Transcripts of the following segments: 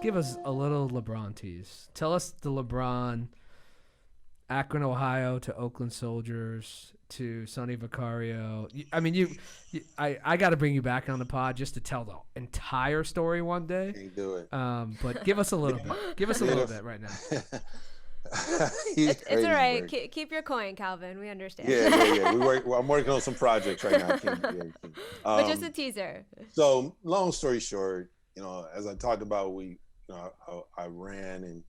give us a little LeBron tease. Tell us the LeBron, Akron, Ohio to Oakland Soldiers to Sonny Vicario. I got to bring you back on the pod just to tell the entire story one day. Can't do it. But give us a little bit. Give us a little bit right now. It's all right. Keep your coin, Calvin. We understand. Yeah. I'm working on some projects right now. But just a teaser. So, long story short, as I talked about, I ran and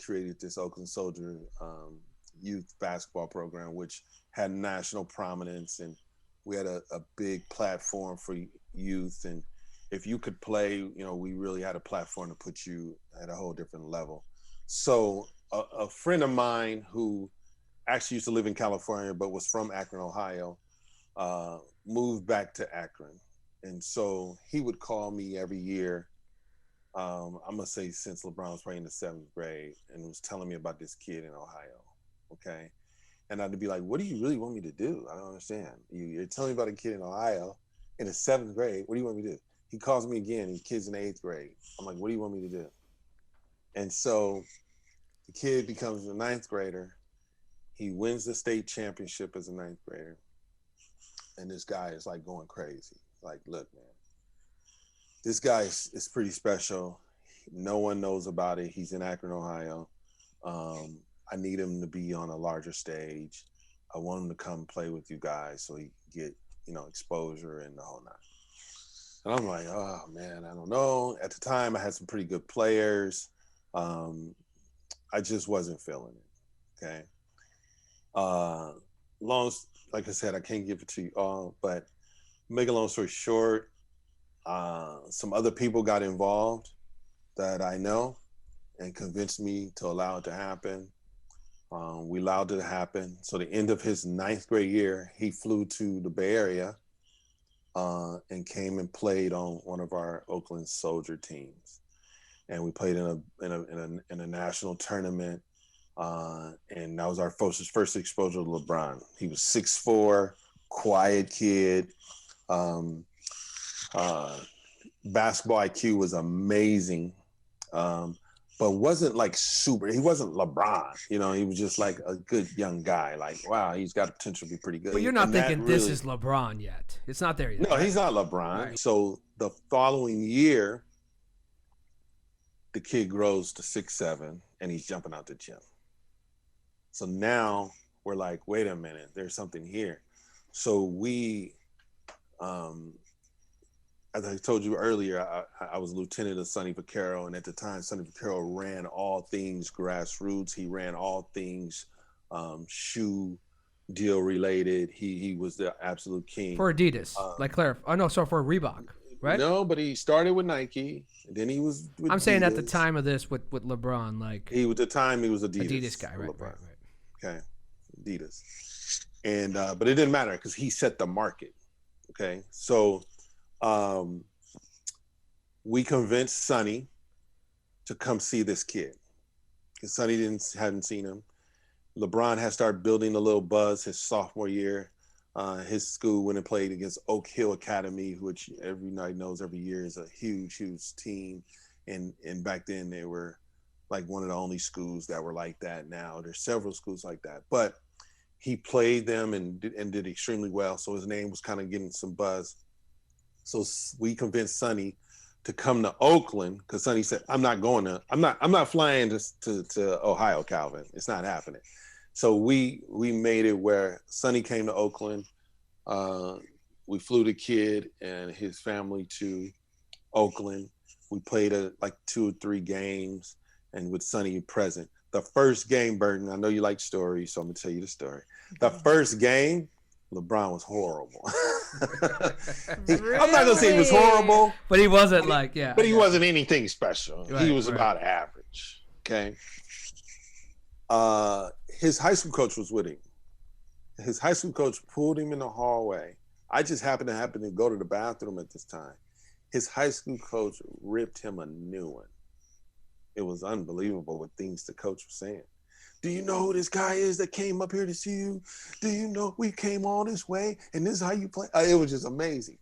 created this Oakland Soldier youth basketball program, which had national prominence, and we had a big platform for youth. And if you could play, we really had a platform to put you at a whole different level. So a friend of mine who actually used to live in California but was from Akron, Ohio, moved back to Akron. And so he would call me every year, I'm going to say since LeBron was probably in the 7th grade, and was telling me about this kid in Ohio, okay? And I'd be like, what do you really want me to do? I don't understand. You're telling me about a kid in Ohio in the 7th grade. What do you want me to do? He calls me again, and the kid's in the 8th grade. I'm like, what do you want me to do? And so the kid becomes a 9th grader. He wins the state championship as a 9th grader. And this guy is like going crazy. Like, look, man, this guy is pretty special. No one knows about it. He's in Akron, Ohio. I need him to be on a larger stage. I want him to come play with you guys so he can get, exposure and the whole nine. And I'm like, oh man, I don't know. At the time I had some pretty good players. I just wasn't feeling it. Okay. Like I said, I can't give it to you all, but make a long story short, some other people got involved that I know and convinced me to allow it to happen. We allowed it to happen. So the end of his 9th grade year, he flew to the Bay Area and came and played on one of our Oakland Soldier teams. And we played in a national tournament. And that was our first exposure to LeBron. He was 6'4", quiet kid. Basketball IQ was amazing, but wasn't like super. He wasn't LeBron, he was just like a good young guy. Like, wow, he's got potential to be pretty good. But you're not thinking this is LeBron yet. It's not there yet. No, he's not LeBron. Right. So the following year, the kid grows to 6'7", and he's jumping out the gym. So now we're like, wait a minute, there's something here. So we, as I told you earlier, I was lieutenant of Sonny Vaccaro, and at the time, Sonny Vaccaro ran all things grassroots. He ran all things shoe deal related. He was the absolute king. For Adidas, for Reebok, right? No, but he started with Nike, and then he was with I'm saying Adidas. at the time of this with LeBron, like he was Adidas. Adidas guy, right. Okay, Adidas. And but it didn't matter because he set the market. Okay, so we convinced Sonny to come see this kid because Sonny hadn't seen him. LeBron had started building a little buzz his sophomore year. His school went and played against Oak Hill Academy, which everybody knows every year is a huge, huge team. And back then they were like one of the only schools that were like that. Now there's several schools like that, but he played them and did extremely well. So his name was kind of getting some buzz. So we convinced Sonny to come to Oakland because Sonny said, I'm not flying to Ohio, Calvin. It's not happening. So we made it where Sonny came to Oakland. We flew the kid and his family to Oakland. We played like 2 or 3 games, and with Sonny present. The first game, Burton, I know you like stories, so I'm gonna tell you the story. The first game, LeBron was horrible. Really? I'm not gonna say he was horrible, but he wasn't But he wasn't anything special. Right, he was about average. Okay. His high school coach was with him. His high school coach pulled him in the hallway. I just happened to go to the bathroom at this time. His high school coach ripped him a new one. It was unbelievable what things the coach was saying. Do you know who this guy is that came up here to see you? Do you know we came all this way and this is how you play? It was just amazing.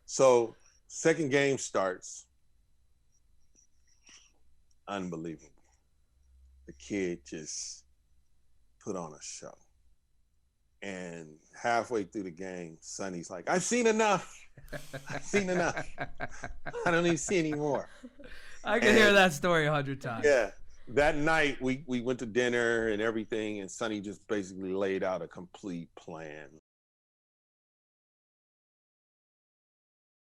So second game starts. unbelievable. The kid just put on a show. And halfway through the game, Sonny's like, I've seen enough. I've seen enough. I don't need to see any more. I can hear that story 100 times. Yeah. That night, we went to dinner and everything, and Sonny just basically laid out a complete plan.